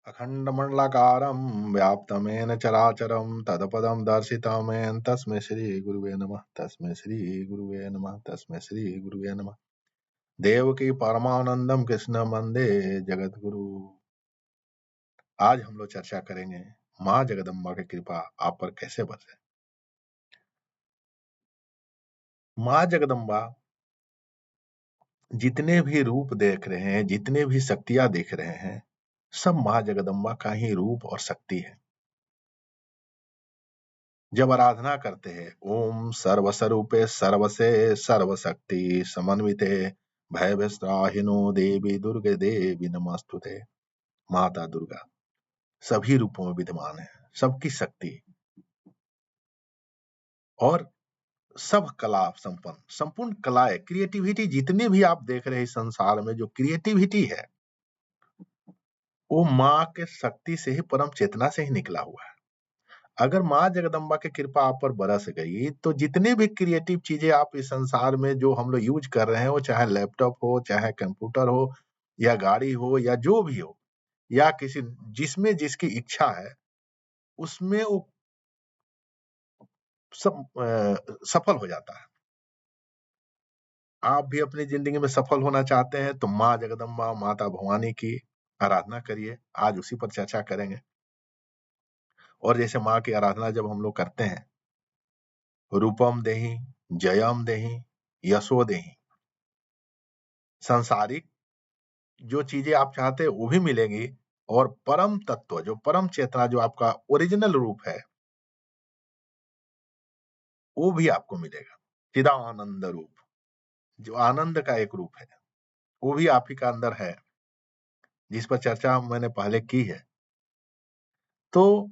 अखण्डमण्डलाकारं व्याप्तमेन चराचरं तत्पदं दर्शितमेन तस्मै श्रीगुरुवे नमः। तस्मै श्रीगुरुवे नमः। तस्मै श्रीगुरुवे नमः। देवकी परमानंदम कृष्ण वंदे जगद्गुरु। आज हम लोग चर्चा करेंगे माँ जगदम्बा की कृपा आप पर कैसे बरसे। माँ जगदम्बा जितने भी रूप देख रहे हैं, जितने भी शक्तियां देख रहे हैं, सब माँ जगदम्बा का ही रूप और शक्ति है। जब आराधना करते हैं, ओम सर्वस्वरूपे सर्वसे सर्वशक्ति समन्विते भयवित्राहिनो देवी दुर्गे देवी नमस्तुते। माता दुर्गा सभी रूपों में विद्यमान है, सबकी शक्ति और सब कला संपन्न, संपूर्ण कलाएं, क्रिएटिविटी जितने भी आप देख रहे हैं इस संसार में, जो क्रिएटिविटी है वो माँ के शक्ति से ही, परम चेतना से ही निकला हुआ है। अगर माँ जगदम्बा की कृपा आप पर बरस गई तो जितने भी क्रिएटिव चीजें आप इस संसार में जो हम लोग यूज कर रहे हैं, वो चाहे लैपटॉप हो, चाहे कंप्यूटर हो, या गाड़ी हो, या जो भी हो, या किसी जिसमें जिसकी इच्छा है उसमें वो सब सफल हो जाता है। आप भी अपनी जिंदगी में सफल होना चाहते हैं तो माँ जगदम्बा, माता भवानी की आराधना करिए। आज उसी पर चर्चा करेंगे। और जैसे माँ की आराधना जब हम लोग करते हैं, रूपम देहि, जयम देहि, यशो देहि, सांसारिक जो चीजें आप चाहते हैं वो भी मिलेंगी, और परम तत्व, जो परम चेतना, जो आपका ओरिजिनल रूप है, वो भी आपको मिलेगा। चिदानंद रूप, जो आनंद का एक रूप है, वो भी आप ही का अंदर है, जिस पर चर्चा मैंने पहले की है। तो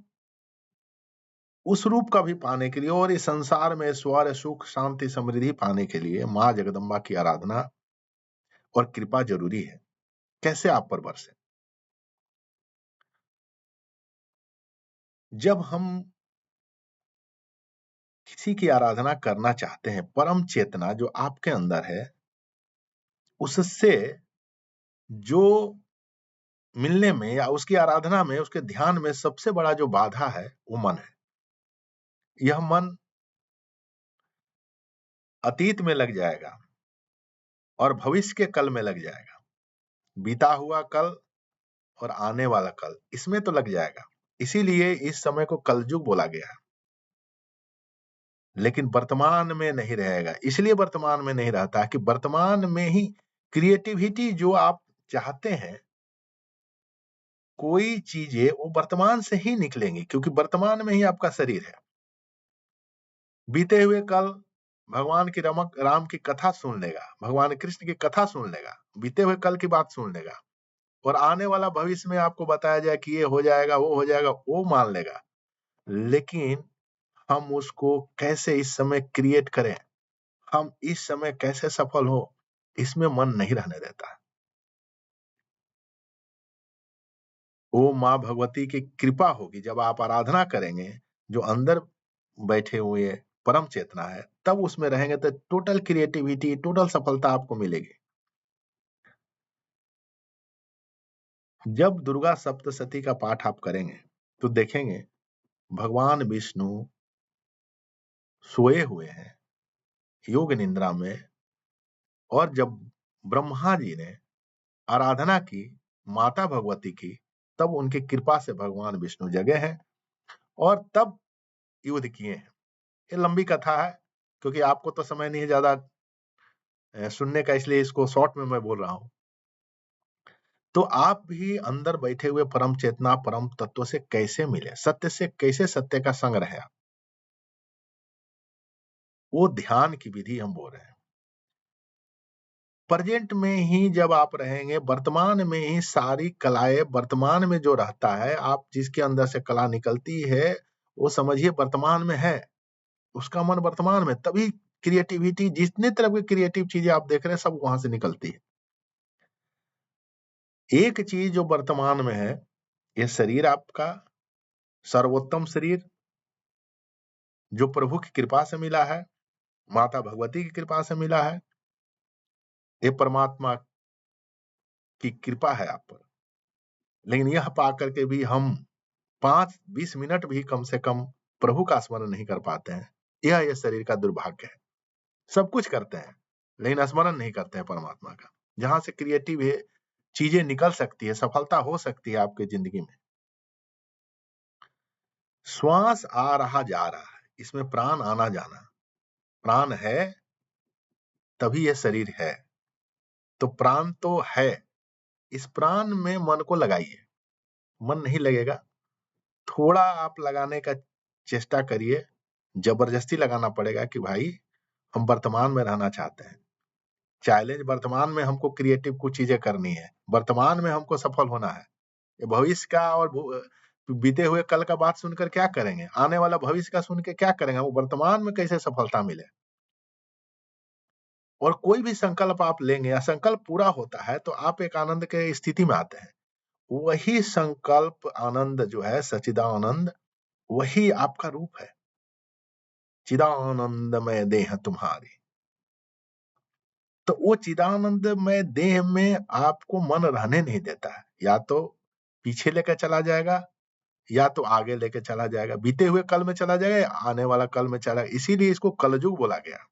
उस रूप का भी पाने के लिए और इस संसार में स्वर्ग सुख शांति समृद्धि पाने के लिए माँ जगदम्बा की आराधना और कृपा जरूरी है। कैसे आप पर बरसे? जब हम किसी की आराधना करना चाहते हैं, परम चेतना जो आपके अंदर है, उससे जो मिलने में या उसकी आराधना में, उसके ध्यान में सबसे बड़ा जो बाधा है वो मन है। यह मन अतीत में लग जाएगा और भविष्य के कल में लग जाएगा। बीता हुआ कल और आने वाला कल, इसमें तो लग जाएगा। इसीलिए इस समय को कलयुग बोला गया है। लेकिन वर्तमान में नहीं रहेगा। इसलिए वर्तमान में नहीं रहता कि वर्तमान में ही क्रिएटिविटी जो आप चाहते हैं, कोई चीजें वो वर्तमान से ही निकलेंगी, क्योंकि वर्तमान में ही आपका शरीर है। बीते हुए कल भगवान की राम की कथा सुन लेगा, भगवान कृष्ण की कथा सुन लेगा, बीते हुए कल की बात सुन लेगा, और आने वाला भविष्य में आपको बताया जाए कि ये हो जाएगा, वो हो जाएगा, वो मान लेगा। लेकिन हम उसको कैसे इस समय क्रिएट करें, हम इस समय कैसे सफल हो, इसमें मन नहीं रहने देता। वो माँ भगवती की कृपा होगी, जब आप आराधना करेंगे, जो अंदर बैठे हुए परम चेतना है, तब उसमें रहेंगे तो टोटल क्रिएटिविटी, टोटल सफलता आपको मिलेगी। जब दुर्गा सप्तशती का पाठ आप करेंगे तो देखेंगे भगवान विष्णु सोए हुए हैं योग निद्रा में, और जब ब्रह्मा जी ने आराधना की माता भगवती की, तब उनकी कृपा से भगवान विष्णु जगे हैं और तब युद्ध किए हैं। ये लंबी कथा है, क्योंकि आपको तो समय नहीं है ज्यादा सुनने का, इसलिए इसको शॉर्ट में मैं बोल रहा हूं। तो आप भी अंदर बैठे हुए परम चेतना, परम तत्व से कैसे मिले, सत्य से कैसे सत्य का संग रहे, वो ध्यान की विधि हम बोल रहे हैं। प्रेजेंट में ही जब आप रहेंगे, वर्तमान में ही सारी कलाएं, वर्तमान में जो रहता है, आप जिसके अंदर से कला निकलती है, वो समझिए वर्तमान में है, उसका मन वर्तमान में, तभी क्रिएटिविटी, जितने तरह की क्रिएटिव चीजें आप देख रहे हैं, सब वहां से निकलती है। एक चीज जो वर्तमान में है, ये शरीर आपका सर्वोत्तम शरीर, जो प्रभु की कृपा से मिला है, माता भगवती की कृपा से मिला है, ये परमात्मा की कृपा है आप पर। लेकिन यह पा करके भी हम 5-20 मिनट भी कम से कम प्रभु का स्मरण नहीं कर पाते हैं। यह शरीर का दुर्भाग्य है। सब कुछ करते हैं, लेकिन स्मरण नहीं करते हैं परमात्मा का। जहाँ से क्रिएटिव चीजें निकल सकती है, सफलता हो सकती है आपकी जिंदगी में। श्वास आ रहा जा रहा है, इसमें प्राण आना जाना। प्राण है तभी यह शरीर है। तो प्राण तो है, इस प्राण में मन को लगाइए। मन नहीं लगेगा, थोड़ा आप लगाने का चेष्टा करिए। जबरदस्ती लगाना पड़ेगा कि भाई हम वर्तमान में रहना चाहते हैं। चैलेंज वर्तमान में हमको क्रिएटिव कुछ चीजें करनी है, वर्तमान में हमको सफल होना है। भविष्य का और बीते हुए कल का बात सुनकर क्या करेंगे? आने वाला भविष्य का सुन के क्या करेंगे? वो वर्तमान में कैसे सफलता मिले? और कोई भी संकल्प आप लेंगे या संकल्प पूरा होता है तो आप एक आनंद के स्थिति में आते हैं। वही संकल्प आनंद जो है, सच्चिदानंद, वही आपका रूप है। चिदानंदमय देह तुम्हारी। तो वो चिदानंदमय देह में आपको मन रहने नहीं देता है। या तो पीछे लेकर चला जाएगा या तो आगे लेके चला जाएगा। बीते हुए कल में चला जाएगा या आने वाला कल में चला, इसीलिए इसको कलयुग बोला गया।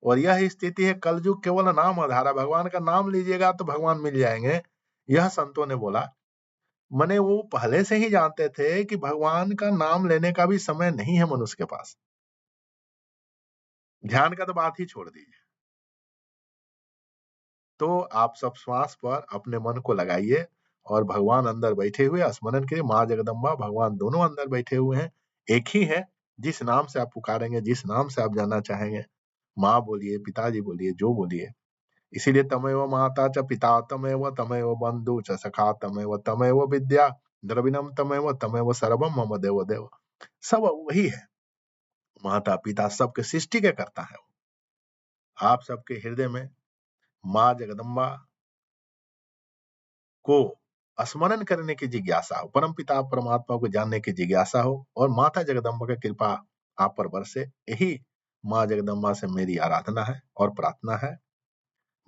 और यह स्थिति है, कलयुग केवल नाम आधार है। भगवान का नाम लीजिएगा तो भगवान मिल जाएंगे, यह संतों ने बोला। मने वो पहले से ही जानते थे कि भगवान का नाम लेने का भी समय नहीं है मनुष्य के पास। ध्यान का तो बात ही छोड़ दीजिए। तो आप सब श्वास पर अपने मन को लगाइए और भगवान अंदर बैठे हुए स्मरण करिए। माँ जगदम्बा, भगवान दोनों अंदर बैठे हुए हैं, एक ही है। जिस नाम से आप पुकारेंगे, जिस नाम से आप जानना चाहेंगे, माँ बोलिए, पिताजी बोलिए, जो बोलिए। इसीलिए तमेव माता च पिता तमेव तमेव बंधु च सखा तमेव तमेव विद्या द्रविणम तमेव तमेव सर्वम मम देव देव। सब वही है। माता पिता सबके सृष्टि के करता है। आप सबके हृदय में माँ जगदम्बा को स्मरण करने की जिज्ञासा हो, परमपिता परमात्मा को जानने की जिज्ञासा हो और माता जगदम्बा की कृपा आप पर बरसे। यही माँ जगदम्बा से मेरी आराधना है और प्रार्थना है।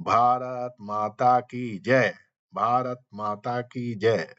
भारत माता की जय। भारत माता की जय।